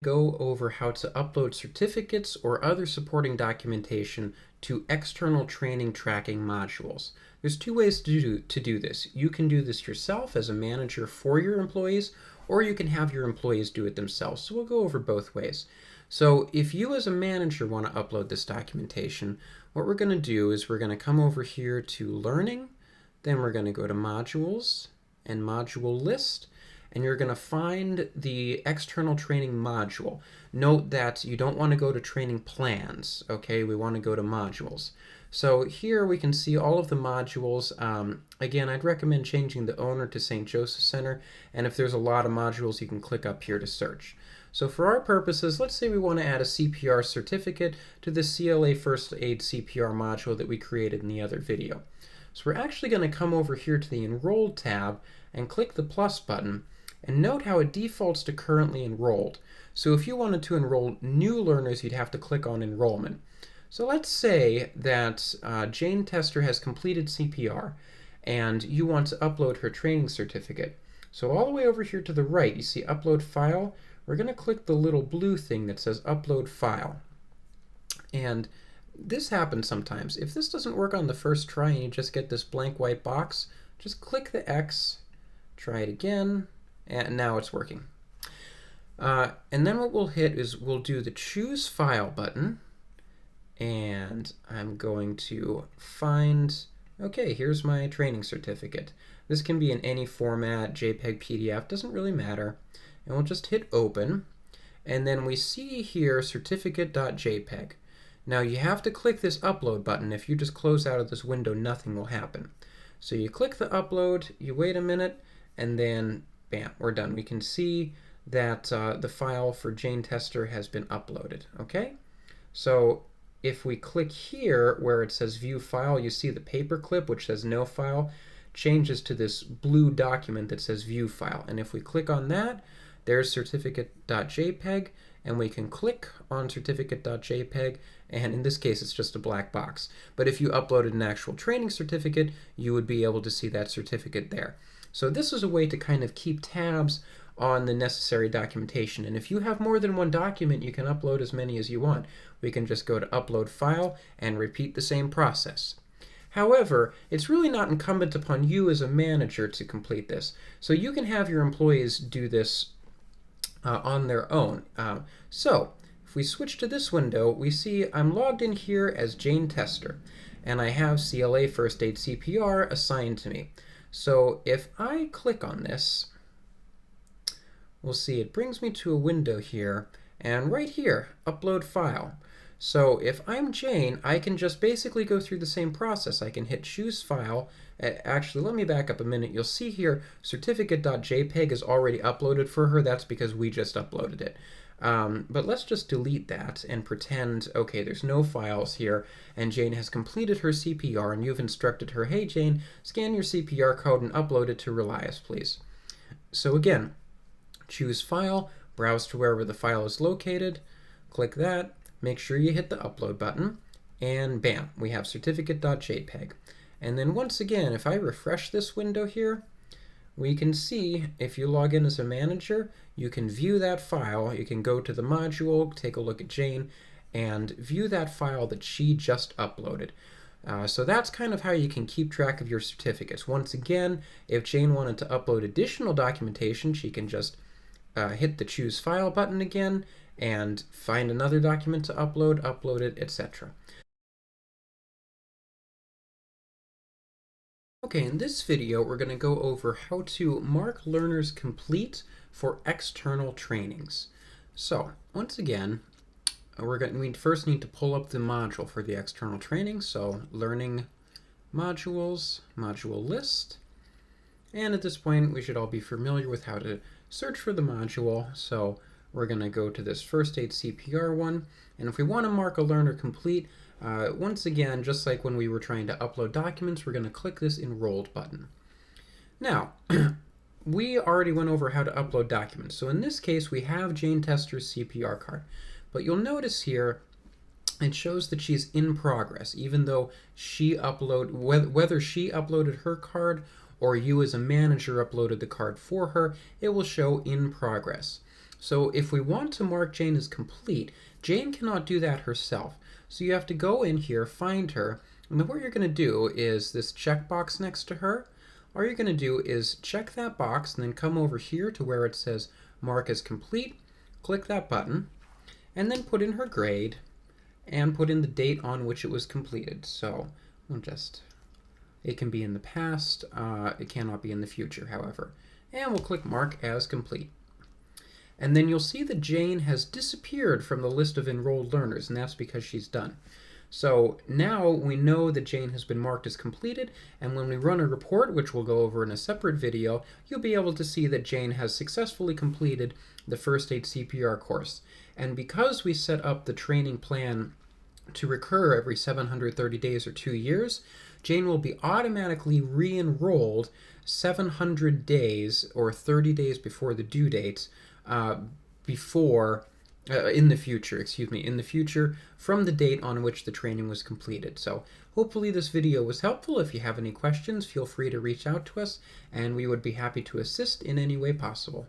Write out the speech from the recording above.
Go over how to upload certificates or other supporting documentation to external training tracking modules. There's two ways to do this. You can do this yourself as a manager for your employees, or you can have your employees do it themselves. So we'll go over both ways. So if you as a manager want to upload this documentation, what we're going to do is we're going to come over here to Learning, then we're going to go to Modules and Module List, and you're going to find the external training module. Note that you don't want to go to training plans, okay? We want to go to modules. So here we can see all of the modules. Again, I'd recommend changing the owner to St. Joseph Center, and if there's a lot of modules, you can click up here to search. So for our purposes, let's say we want to add a CPR certificate to the CLA First Aid CPR module that we created in the other video. So we're actually going to come over here to the Enrolled tab and click the plus button. And note how it defaults to currently enrolled. So if you wanted to enroll new learners, you'd have to click on enrollment. So let's say that Jane Tester has completed CPR and you want to upload her training certificate. So all the way over here to the right, you see upload file. We're going to click the little blue thing that says upload file. And this happens sometimes. If this doesn't work on the first try and you just get this blank white box, just click the X, try it again, and now it's working. And then what we'll hit is we'll do the Choose File button, and I'm going to find, okay, here's my training certificate. This can be in any format, JPEG, PDF, doesn't really matter. And we'll just hit Open, and then we see here certificate.jpg. Now you have to click this Upload button. If you just close out of this window, nothing will happen. So you click the Upload, you wait a minute, and then bam, we're done. We can see that the file for Jane Tester has been uploaded, okay? So if we click here where it says View File, you see the paperclip, which says No File, changes to this blue document that says View File. And if we click on that, there's certificate.jpg, and we can click on certificate.jpg, and in this case it's just a black box. But if you uploaded an actual training certificate, you would be able to see that certificate there. So this is a way to kind of keep tabs on the necessary documentation. And if you have more than one document, you can upload as many as you want. We can just go to Upload File and repeat the same process. However, it's really not incumbent upon you as a manager to complete this. So you can have your employees do this on their own. So if we switch to this window, we see I'm logged in here as Jane Tester, and I have CLA First Aid CPR assigned to me. So if I click on this, we'll see it brings me to a window here, and right here, Upload File. So if I'm Jane, I can just basically go through the same process. I can hit Choose File. Actually, let me back up a minute. You'll see here certificate.jpg is already uploaded for her. That's because we just uploaded it. But let's just delete that and pretend, okay, there's no files here, and Jane has completed her CPR, and you've instructed her, hey Jane, scan your CPR code and upload it to Relias, please. So again, choose File, browse to wherever the file is located, click that, make sure you hit the Upload button, and bam, we have certificate.jpg. And then once again, if I refresh this window here, we can see if you log in as a manager, you can view that file. You can go to the module, take a look at Jane, and view that file that she just uploaded. So that's kind of how you can keep track of your certificates. Once again, if Jane wanted to upload additional documentation, she can just hit the Choose File button again and find another document to upload it, etc. Okay, in this video, we're going to go over how to mark learners complete for external trainings. So, once again, we first need to pull up the module for the external training. So, Learning, Modules, Module List. And at this point, we should all be familiar with how to search for the module. So, we're going to go to this First Aid CPR one. And if we want to mark a learner complete, once again, just like when we were trying to upload documents, we're going to click this Enrolled button. Now, we already went over how to upload documents. So in this case, we have Jane Tester's CPR card. But you'll notice here, it shows that she's in progress, even though she whether she uploaded her card or you as a manager uploaded the card for her, it will show in progress. So if we want to mark Jane as complete, Jane cannot do that herself. So you have to go in here, find her, and then what you're going to do is this checkbox next to her. All you're going to do is check that box and then come over here to where it says mark as complete, click that button, and then put in her grade and put in the date on which it was completed. So it can be in the past, it cannot be in the future, however. And we'll click mark as complete. And then you'll see that Jane has disappeared from the list of enrolled learners, and that's because she's done. So now we know that Jane has been marked as completed, and when we run a report, which we'll go over in a separate video, you'll be able to see that Jane has successfully completed the First Aid CPR course. And because we set up the training plan to recur every 730 days or 2 years, Jane will be automatically re-enrolled 700 days or 30 days before the due dates in the future from the date on which the training was completed. So hopefully this video was helpful. If you have any questions, feel free to reach out to us, and we would be happy to assist in any way possible.